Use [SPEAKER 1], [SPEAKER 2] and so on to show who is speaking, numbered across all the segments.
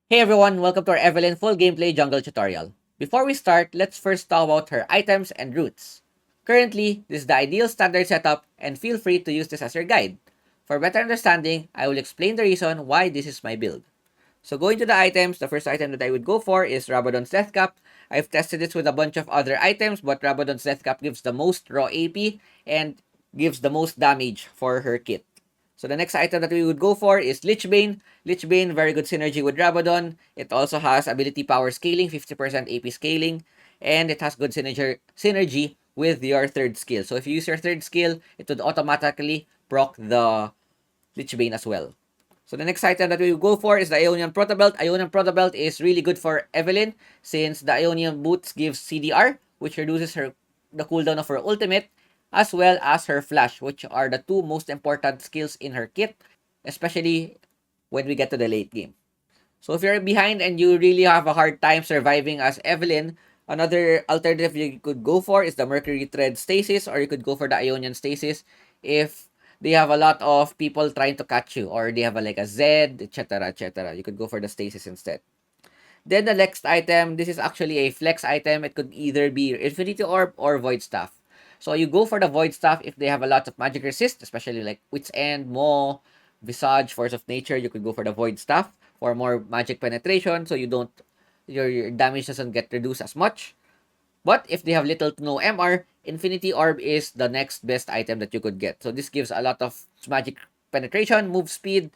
[SPEAKER 1] Hey everyone, welcome to our Evelynn Full Gameplay Jungle tutorial. Before we start, let's first talk about her items and routes. Currently, this is the ideal standard setup and feel free to use this as your guide. For better understanding, I will explain the reason why this is my build. So going to the items, the first item that I would go for is Rabadon's Death Cap. I've tested this with a bunch of other items, but Rabadon's Death Cap gives the most raw AP and gives the most damage for her kit. So the next item that we would go for is Lichbane. Lichbane, very good synergy with Rabadon. It also has ability power scaling, 50% AP scaling, and it has good synergy with your third skill. So if you use your third skill, it would automatically proc the Lichbane as well. So the next item that we will go for is the Ionian Protobelt. Ionian Protobelt is really good for Evelynn since the Ionian Boots gives CDR, which reduces the cooldown of her ultimate, as well as her flash, which are the two most important skills in her kit, especially when we get to the late game. So if you're behind and you really have a hard time surviving as Evelynn, another alternative you could go for is the Mercury Thread Stasis, or you could go for the Ionian Stasis if they have a lot of people trying to catch you, or they have like a Z, etc., etc. You could go for the Stasis instead. Then the next item, this is actually a flex item. It could either be Infinity Orb or Void Staff. So you go for the Void Staff if they have a lot of magic resist, especially like Wit's End, Maw, Visage, Force of Nature. You could go for the Void Staff for more magic penetration, so your damage doesn't get reduced as much. But if they have little to no MR, Infinity Orb is the next best item that you could get. So this gives a lot of magic penetration, move speed,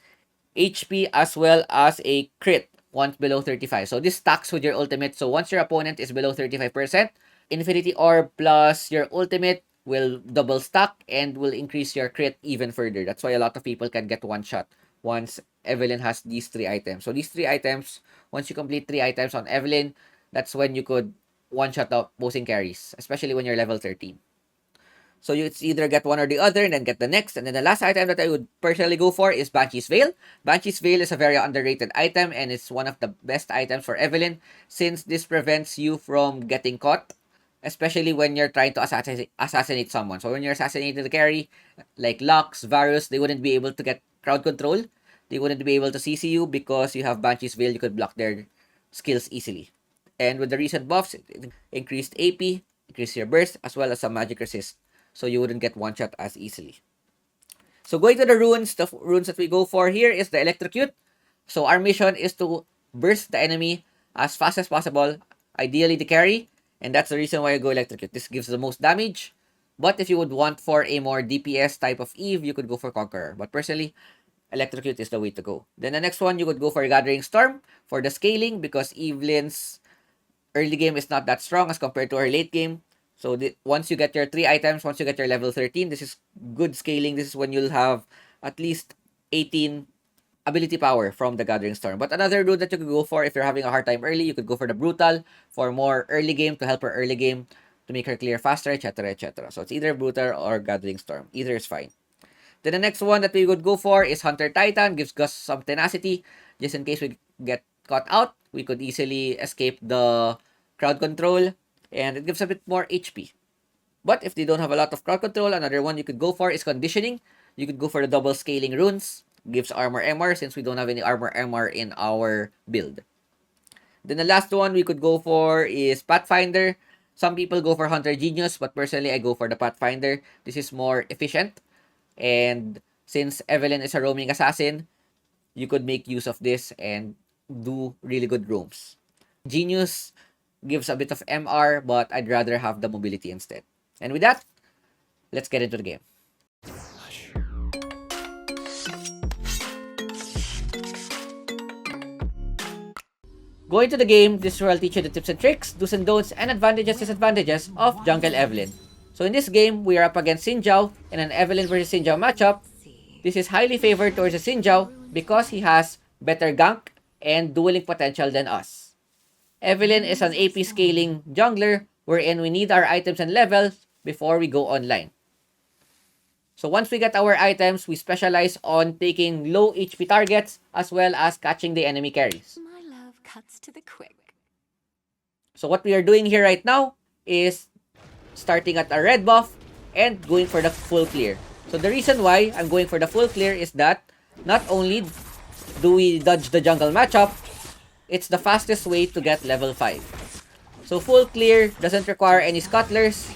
[SPEAKER 1] HP, as well as a crit once below 35. So this stacks with your ultimate. So once your opponent is below 35%, Infinity Orb plus your ultimate will double stack and will increase your crit even further. That's why a lot of people can get one shot once Evelynn has these three items. So these three items, once you complete three items on Evelynn, that's when you could one shot out opposing carries, especially when you're level 13. So it's either get one or the other and then get the next. And then the last item that I would personally go for is Banshee's Veil. Banshee's Veil is a very underrated item and it's one of the best items for Evelynn since this prevents you from getting caught, especially when you're trying to assassinate someone. So when you're assassinating the carry, like Lux, Varus, they wouldn't be able to get crowd control. They wouldn't be able to CC you because you have Banshee's Veil. You could block their skills easily. And with the recent buffs, it increased AP, increased your burst, as well as some magic resist. So you wouldn't get one shot as easily. So going to the runes that we go for here is the Electrocute. So our mission is to burst the enemy as fast as possible, ideally the carry, and that's the reason why I go Electrocute. This gives the most damage, but if you would want for a more DPS type of Eve, you could go for Conqueror. But personally, Electrocute is the way to go. Then the next one, you could go for Gathering Storm for the scaling because Evelynn's early game is not that strong as compared to her late game. So once you get your 3 items, once you get your level 13, this is good scaling. This is when you'll have at least 18 ability power from the Gathering Storm. But another rune that you could go for if you're having a hard time early, you could go for the Brutal for more early game to help her early game to make her clear faster, etc., etc. So it's either Brutal or Gathering Storm. Either is fine. Then the next one that we would go for is Hunter Titan. Gives us some tenacity. Just in case we get caught out, we could easily escape the crowd control. And it gives a bit more HP. But if they don't have a lot of crowd control, another one you could go for is Conditioning. You could go for the double scaling runes. Gives armor MR since we don't have any armor MR in our build. Then the last one we could go for is Pathfinder. Some people go for Hunter Genius, but personally I go for the Pathfinder. This is more efficient. And since Evelynn is a roaming assassin, you could make use of this and do really good roams. Genius gives a bit of MR, but I'd rather have the mobility instead. And with that, let's get into the game. Going to the game, this will teach you the tips and tricks, do's and don'ts, and advantages and disadvantages of Jungle Evelynn. So in this game, we are up against Xin Zhao in an Evelynn versus Xin Zhao matchup. This is highly favored towards the Xin Zhao because he has better gank and dueling potential than us. Evelynn is an AP scaling jungler wherein we need our items and levels before we go online. So once we get our items, we specialize on taking low HP targets as well as catching the enemy carries.
[SPEAKER 2] My love cuts to the quick.
[SPEAKER 1] So what we are doing here right now is starting at a red buff and going for the full clear. So the reason why I'm going for the full clear is that not only do we dodge the jungle matchup, it's the fastest way to get level 5. So full clear doesn't require any scuttlers.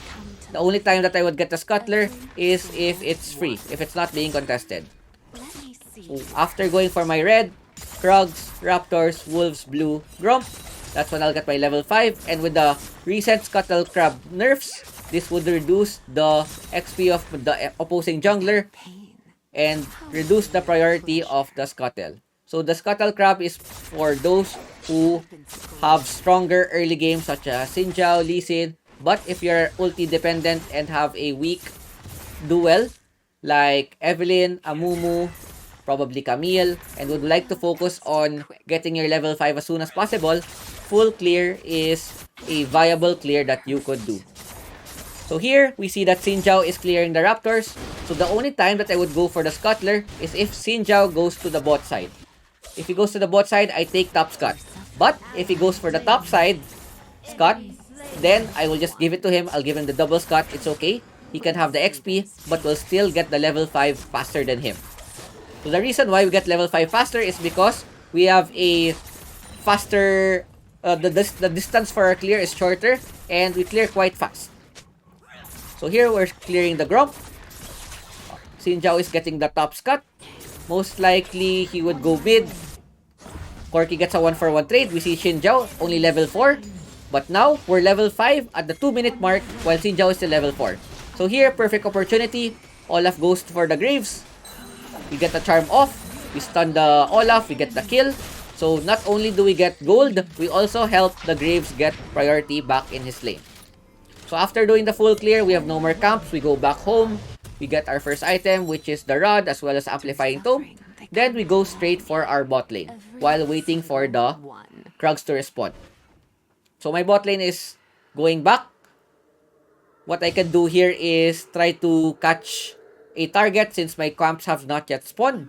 [SPEAKER 1] The only time that I would get the scuttler is if it's free, if it's not being contested. So after going for my red, Krugs, Raptors, Wolves, Blue, Grump, that's when I'll get my level 5. And with the recent Scuttle Crab nerfs, this would reduce the XP of the opposing jungler and reduce the priority of the Scuttle. So the Scuttle Crab is for those who have stronger early games such as Xin Zhao, Lee Sin. But if you're ulti dependent and have a weak duel like Evelynn, Amumu, probably Camille, and would like to focus on getting your level 5 as soon as possible, full clear is a viable clear that you could do. So here, we see that Xin Zhao is clearing the Raptors. So the only time that I would go for the Scuttler is if Xin Zhao goes to the bot side. If he goes to the bot side, I take top Scott. But if he goes for the top side, Scott, then I will just give it to him. I'll give him the double Scott. It's okay. He can have the XP, but will still get the level 5 faster than him. So the reason why we get level 5 faster is because we have a faster, the distance for our clear is shorter, and we clear quite fast. So here we're clearing the Grump. Xin Zhao is getting the top Scott. Most likely he would go mid. Corki gets a 1-for-1 trade. We see Xin Zhao only level 4. But now we're level 5 at the 2-minute mark while Xin Zhao is still level 4. So here, perfect opportunity. Olaf goes for the Graves. We get the charm off. We stun the Olaf. We get the kill. So not only do we get gold, we also help the Graves get priority back in his lane. So after doing the full clear, we have no more camps. We go back home. We get our first item, which is the rod as well as amplifying tome. Then we go straight for our bot lane while waiting for the Krugs to respawn. So my bot lane is going back. What I can do here is try to catch a target since my camps have not yet spawned.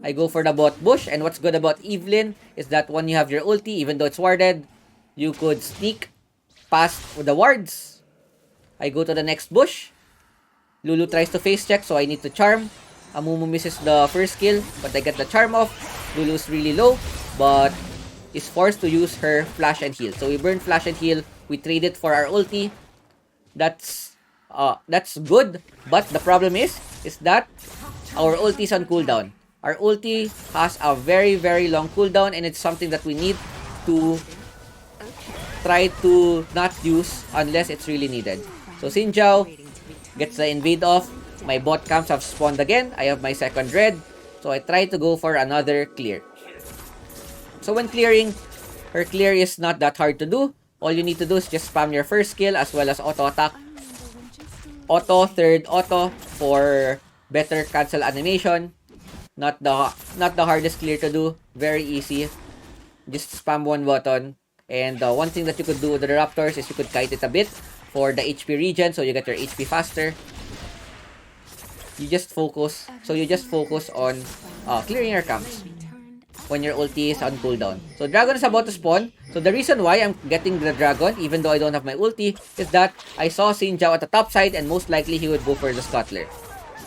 [SPEAKER 1] I go for the bot bush, and what's good about Evelynn is that when you have your ulti, even though it's warded, you could sneak past the wards. I go to the next bush. Lulu tries to face check, so I need to charm. Amumu misses the first kill, but I get the charm off. Lulu's really low, but is forced to use her flash and heal. So we burn flash and heal. We trade it for our ulti. That's good, but the problem is that our ulti is on cooldown. Our ulti has a very, very long cooldown, and it's something that we need to try to not use unless it's really needed. So Xin Zhao gets the invade off. My bot camps have spawned again. I have my second red. So I try to go for another clear. So when clearing, her clear is not that hard to do. All you need to do is just spam your first skill as well as auto attack. Auto, third auto for better cancel animation. Not the hardest clear to do. Very easy. Just spam one button. And one thing that you could do with the Raptors is you could kite it a bit for the HP regen, so you get your HP faster. You just focus on clearing your camps when your ulti is on cooldown. So dragon is about to spawn. So the reason why I'm getting the dragon, even though I don't have my ulti, is that I saw Xin Zhao at the top side, and most likely he would go for the scuttler.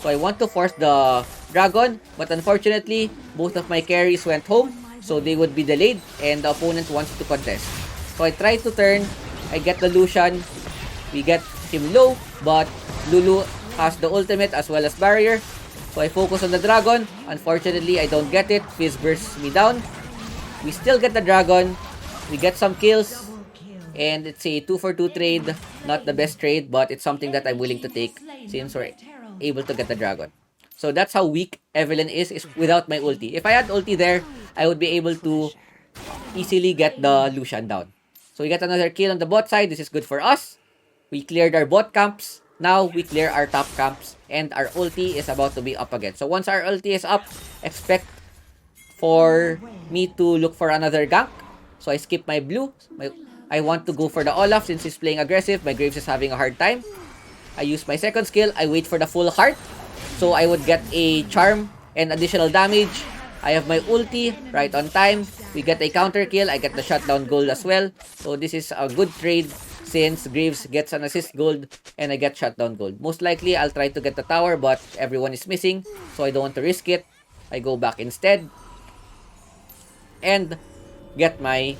[SPEAKER 1] So I want to force the dragon, but unfortunately, both of my carries went home, so they would be delayed, and the opponent wants to contest. So I try to turn, I get the Lucian, we get him low, but Lulu has the ultimate as well as barrier. So I focus on the dragon. Unfortunately, I don't get it. Fizz bursts me down. We still get the dragon. We get some kills. And it's a 2-for-2 trade. Not the best trade, but it's something that I'm willing to take since we're able to get the dragon. So that's how weak Evelynn is without my ulti. If I had ulti there, I would be able to easily get the Lucian down. So we get another kill on the bot side. This is good for us. We cleared our bot camps. Now we clear our top camps, and our ulti is about to be up again. So once our ulti is up, expect for me to look for another gank. So I skip my blue. I want to go for the Olaf since he's playing aggressive. My Graves is having a hard time. I use my second skill. I wait for the full heart. So I would get a charm and additional damage. I have my ulti right on time. We get a counter kill. I get the shutdown gold as well. So this is a good trade since Graves gets an assist gold and I get shutdown gold. Most likely, I'll try to get the tower, but everyone is missing, so I don't want to risk it. I go back instead. And get my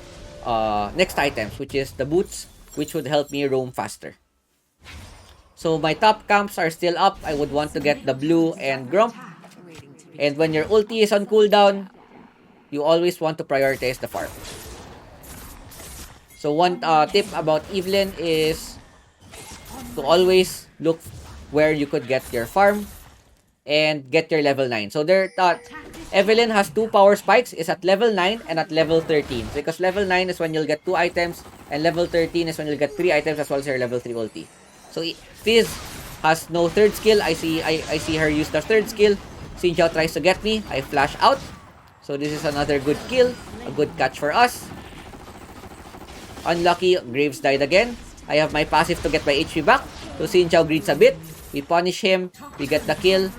[SPEAKER 1] next items, which is the boots, which would help me roam faster. So my top camps are still up. I would want to get the blue and Grump. And when your ulti is on cooldown, you always want to prioritize the farm. So one tip about Evelynn is to always look where you could get your farm and get your level 9. So Evelynn has 2 power spikes, is at level 9 and at level 13. Because level 9 is when you'll get 2 items, and level 13 is when you'll get 3 items as well as your level 3 ulti. So Fizz has no third skill. I see her use the third skill. Xin Zhao tries to get me. I flash out. So this is another good kill. A good catch for us. Unlucky, Graves died again. I have my passive to get my HP back. So Xin Zhao greets a bit. We punish him. We get the kill.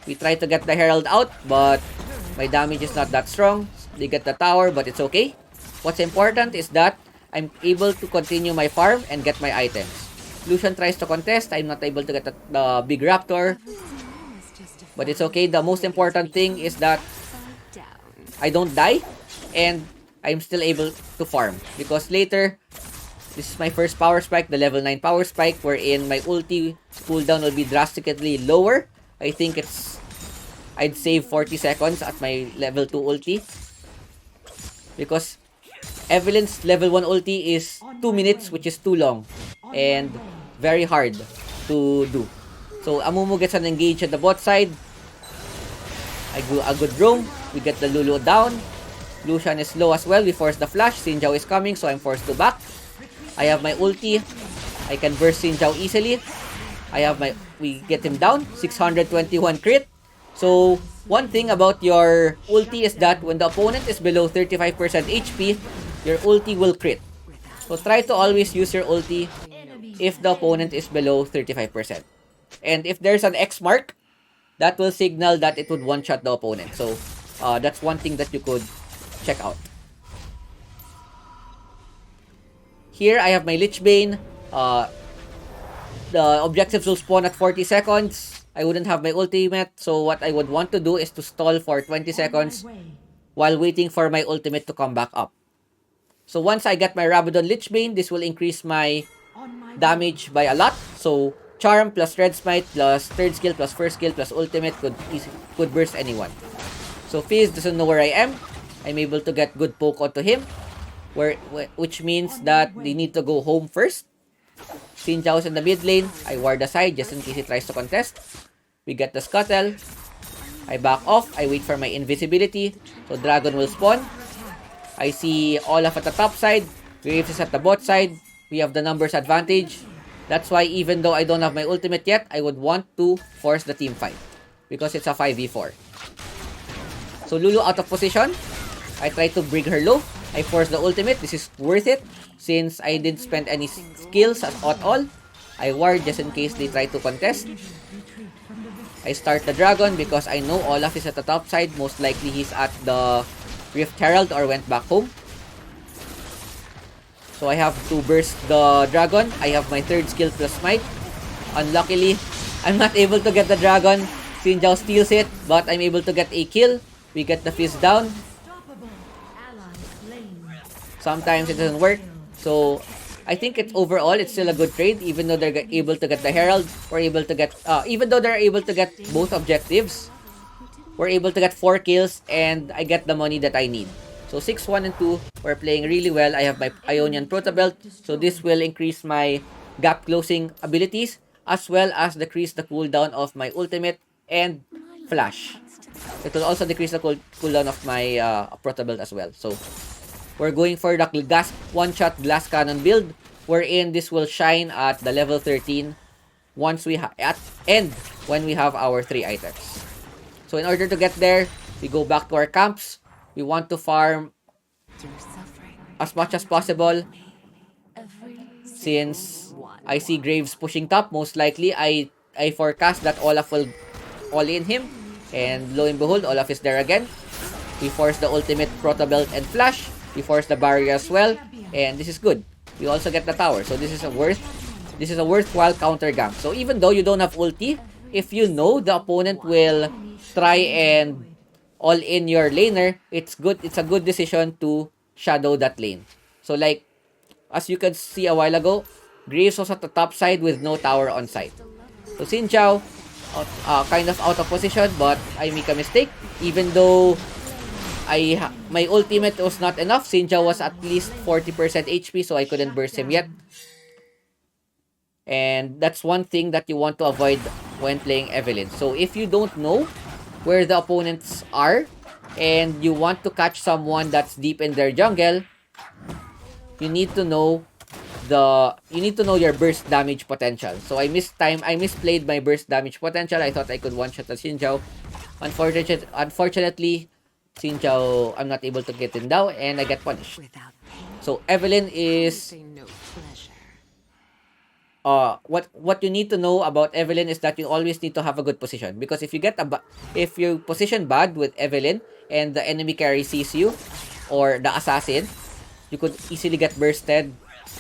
[SPEAKER 1] We try to get the Herald out, but my damage is not that strong. They get the tower, but it's okay. What's important is that I'm able to continue my farm and get my items. Lucian tries to contest. I'm not able to get the big raptor, but it's okay. The most important thing is that I don't die and I'm still able to farm, because later, this is my first power spike, the level 9 power spike, wherein my ulti cooldown will be drastically lower. I think I'd save 40 seconds at my level 2 ulti, because Evelynn's level 1 ulti is 2 minutes, which is too long and very hard to do. So Amumu gets an engage at the bot side. I do a good roam. We get the Lulu down. Lucian is low as well. We force the flash. Xin Zhao is coming, so I'm forced to back. I have my ulti. I can burst Xin Zhao easily. We get him down. 621 crit. So, one thing about your ulti is that when the opponent is below 35% HP, your ulti will crit. So, try to always use your ulti if the opponent is below 35%. And if there's an X mark, that will signal that it would one-shot the opponent. So, that's one thing that you could check out. Here, I have my Lich Bane. The objectives will spawn at 40 seconds. I wouldn't have my ultimate, so what I would want to do is to stall for 20 seconds while waiting for my ultimate to come back up. So once I get my Rabadon Lich Bane, this will increase my damage by a lot. So Charm plus Red Smite plus third skill plus first skill plus ultimate could burst anyone. So Fizz doesn't know where I am. I'm able to get good poke onto him, which means that they need to go home first. Xin Zhao's in the mid lane. I ward aside just in case he tries to contest. We get the scuttle. I back off. I wait for my invisibility. So Dragon will spawn. I see Olaf at the top side. Graves is at the bot side. We have the numbers advantage. That's why even though I don't have my ultimate yet, I would want to force the team fight, because it's a 5v4. So Lulu out of position. I try to bring her low. I force the ultimate. This is worth it since I didn't spend any skills at all. I ward just in case they try to contest. I start the dragon because I know Olaf is at the top side. Most likely he's at the Rift Herald or went back home. So I have to burst the dragon. I have my third skill plus smite. Unluckily, I'm not able to get the dragon. Xin Zhao steals it, but I'm able to get a kill. We get the Fizz down. Sometimes it doesn't work. So I think it's still a good trade, even though they're able to get the Herald. We're able to get even though they're able to get both objectives, we're able to get 4 kills and I get the money that I need. So 6, 1, and 2, we're playing really well. I have my Ionian Proto Belt, so this will increase my gap closing abilities as well as decrease the cooldown of my ultimate and flash. It will also decrease the cooldown of my Proto Belt as well. So we're going for the one-shot glass cannon build, wherein this will shine at the level 13 once we when we have our 3 items. So in order to get there, we go back to our camps. We want to farm as much as possible. Since I see Graves pushing top, most likely I forecast that Olaf will all in him. And lo and behold, Olaf is there again. We force the ultimate Proto Belt and flash. We force the barrier as well. And this is good. We also get the tower. So this is a worthwhile counter gank. So even though you don't have ulti, if you know the opponent will try and all in your laner, it's a good decision to shadow that lane. So like, as you can see a while ago, Graves was at the top side with no tower on site. So Xin Zhao, kind of out of position, but I make a mistake. Even though my ultimate was not enough, Xin Zhao was at least 40% HP, so I couldn't burst him yet. And that's one thing that you want to avoid when playing Evelynn. So if you don't know where the opponents are, and you want to catch someone that's deep in their jungle, you need to know your burst damage potential. So I misplayed my burst damage potential. I thought I could one-shot the Xin Zhao. Unfortunately, Xin Zhao, I'm not able to get him down, and I get punished. So Evelynn is what you need to know about Evelynn is that you always need to have a good position, because if you position bad with Evelynn and the enemy carry sees you, or the assassin, you could easily get bursted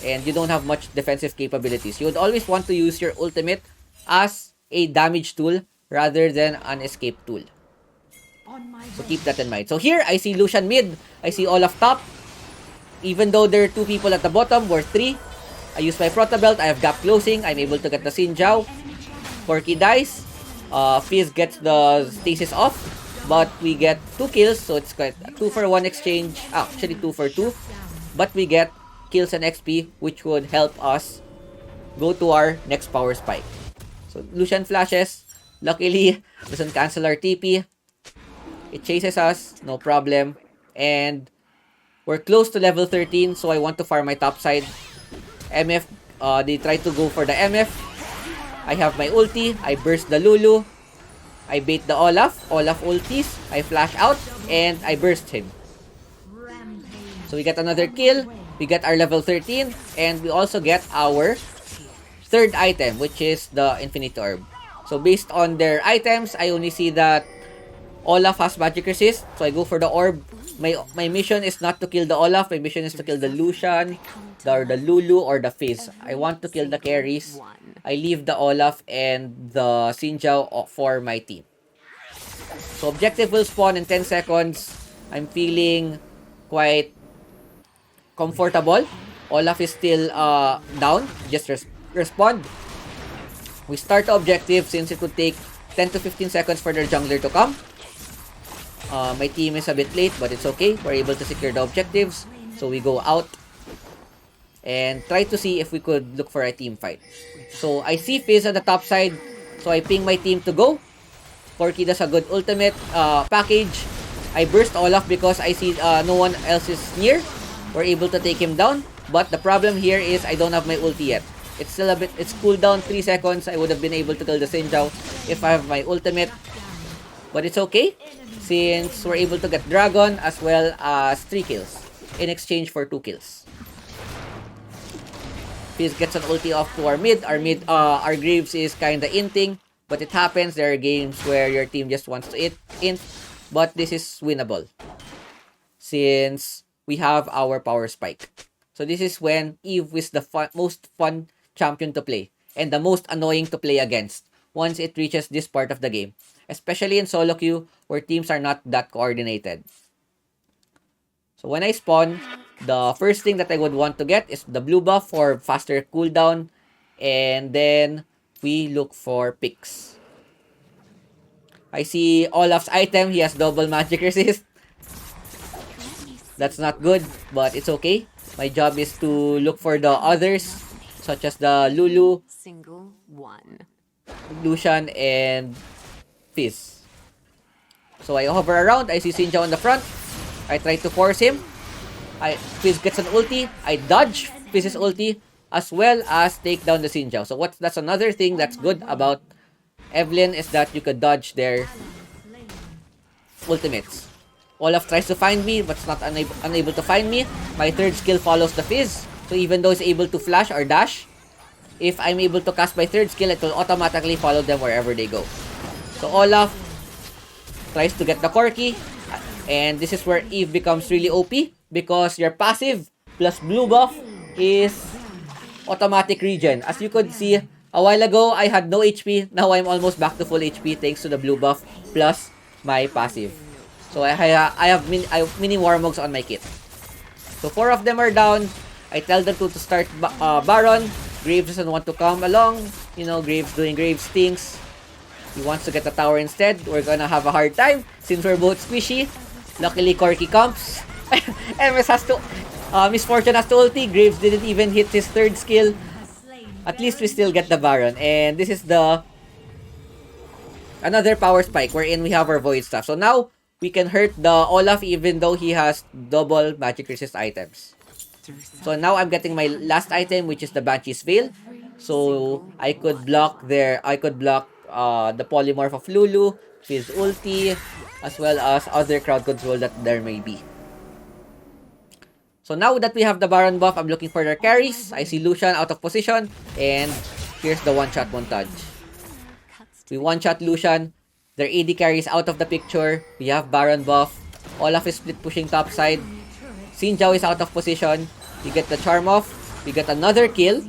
[SPEAKER 1] and you don't have much defensive capabilities. You would always want to use your ultimate as a damage tool rather than an escape tool. So keep that in mind. So here, I see Lucian mid. I see Olaf top. Even though there are 2 people at the bottom, we're 3. I use my Proto Belt. I have gap closing. I'm able to get the Xin Zhao. Corki dies. Fizz gets the stasis off. But we get 2 kills. So it's quite a 2 for 1 exchange. Actually 2 for 2. But we get kills and XP, which would help us go to our next power spike. So Lucian flashes. Luckily, doesn't cancel our TP. It chases us, no problem. And we're close to level 13, so I want to farm my top side. MF, they try to go for the MF. I have my ulti. I burst the Lulu. I bait the Olaf. Olaf ultis. I flash out, and I burst him. So we get another kill. We get our level 13, and we also get our third item, which is the Infinity Orb. So based on their items, I only see that Olaf has magic resist, so I go for the orb. My mission is not to kill the Olaf. My mission is to kill the Lucian, or the Lulu, or the Fizz. I want to kill the carries. I leave the Olaf and the Xin Zhao for my team. So objective will spawn in 10 seconds. I'm feeling quite comfortable. Olaf is still down. Just respond. We start the objective since it would take 10 to 15 seconds for their jungler to come. My team is a bit late, but it's okay. We're able to secure the objectives. So we go out and try to see if we could look for a team fight. So I see Fizz on the top side, so I ping my team to go. Corki does a good ultimate package. I burst Olaf because I see no one else is near. We're able to take him down, but the problem here is I don't have my ulti yet. It's still a bit, it's cooldown 3 seconds. I would have been able to kill the Xin Zhao if I have my ultimate, but it's okay since we're able to get Dragon as well as 3 kills in exchange for 2 kills. Fizz gets an ulti off to our mid. Our Graves is kinda inting, but it happens. There are games where your team just wants to int, but this is winnable since we have our power spike. So this is when Eve is the most fun champion to play and the most annoying to play against once it reaches this part of the game, especially in solo queue where teams are not that coordinated. So when I spawn, the first thing that I would want to get is the blue buff for faster cooldown, and then we look for picks. I see Olaf's item. He has double magic resist. That's not good, but it's okay. My job is to look for the others, such as the Lulu,
[SPEAKER 2] Single one.
[SPEAKER 1] Lucian, and Fizz. So I hover around. I see Xin Zhao on the front. I try to force him. Fizz gets an ulti. I dodge Fizz's ulti as well as take down the Xin Zhao. So that's another thing that's good about Evelynn is that you could dodge their ultimates. Olaf tries to find me, but it's not unable to find me. My third skill follows the Fizz. So even though it's able to flash or dash, if I'm able to cast my third skill, it will automatically follow them wherever they go. So Olaf tries to get the Corki. And this is where Eve becomes really OP because your passive plus blue buff is automatic regen. As you could see, a while ago, I had no HP. Now I'm almost back to full HP thanks to the blue buff plus my passive. So I have mini Warmogs on my kit. So 4 of them are down. I tell them to start Baron. Graves doesn't want to come along. You know, Graves doing Graves things. He wants to get the tower instead. We're gonna have a hard time since we're both squishy. Luckily, Corki comes. MS has to... Misfortune has to ulti. Graves didn't even hit his third skill. At least we still get the Baron. And this is the... another power spike wherein we have our Void Staff. So now, we can hurt the Olaf even though he has double magic resist items. So now I'm getting my last item, which is the Banshee's Veil. So I could block the polymorph of Lulu, Fizz ulti, as well as other crowd control that there may be. So now that we have the Baron buff, I'm looking for their carries. I see Lucian out of position, and here's the one-shot montage. We one-shot Lucian. Their AD carries out of the picture. We have Baron buff. Olaf is split pushing top side. Xin Zhao is out of position. We get the charm off. We get another kill.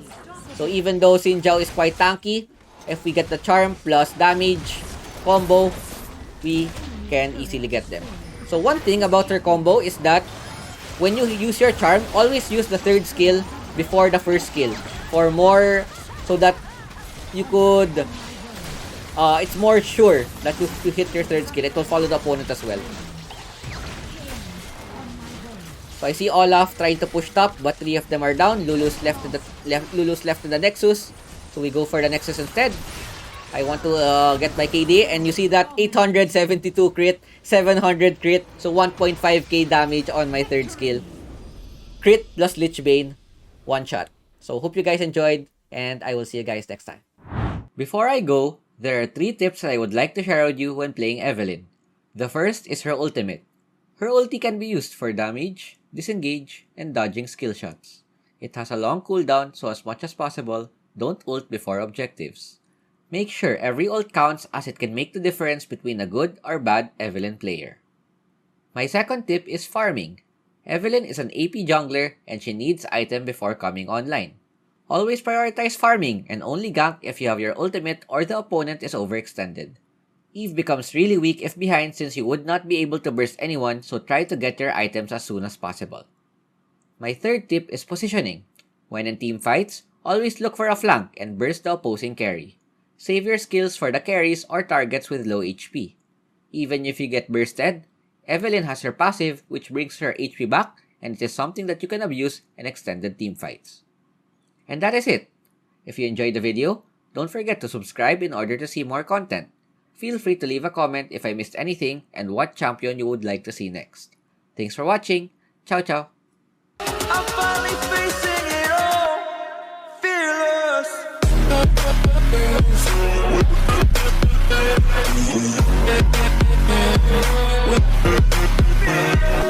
[SPEAKER 1] So even though Xin Zhao is quite tanky, if we get the charm plus damage combo, we can easily get them. So one thing about her combo is that when you use your charm, always use the third skill before the first skill for more, so that you could it's more sure that you hit your third skill. It will follow the opponent as well. So I see Olaf trying to push top, but 3 of them are down. Lulu's left in the Nexus. So we go for the Nexus instead. I want to get my KD, and you see that 872 crit, 700 crit, so 1.5k damage on my third skill. Crit plus Lich Bane, one shot. So hope you guys enjoyed, and I will see you guys next time. Before I go, there are 3 tips that I would like to share with you when playing Evelynn. The first is her ultimate. Her ulti can be used for damage, disengage, and dodging skill shots. It has a long cooldown, so as much as possible, don't ult before objectives. Make sure every ult counts, as it can make the difference between a good or bad Evelynn player. My second tip is farming. Evelynn is an AP jungler and she needs item before coming online. Always prioritize farming and only gank if you have your ultimate or the opponent is overextended. Eve becomes really weak if behind, since you would not be able to burst anyone, so try to get your items as soon as possible. My third tip is positioning. When in team fights, always look for a flank and burst the opposing carry. Save your skills for the carries or targets with low HP. Even if you get bursted, Evelynn has her passive, which brings her HP back, and it is something that you can abuse in extended team fights. And that is it. If you enjoyed the video, don't forget to subscribe in order to see more content. Feel free to leave a comment if I missed anything and what champion you would like to see next. Thanks for watching. Ciao ciao.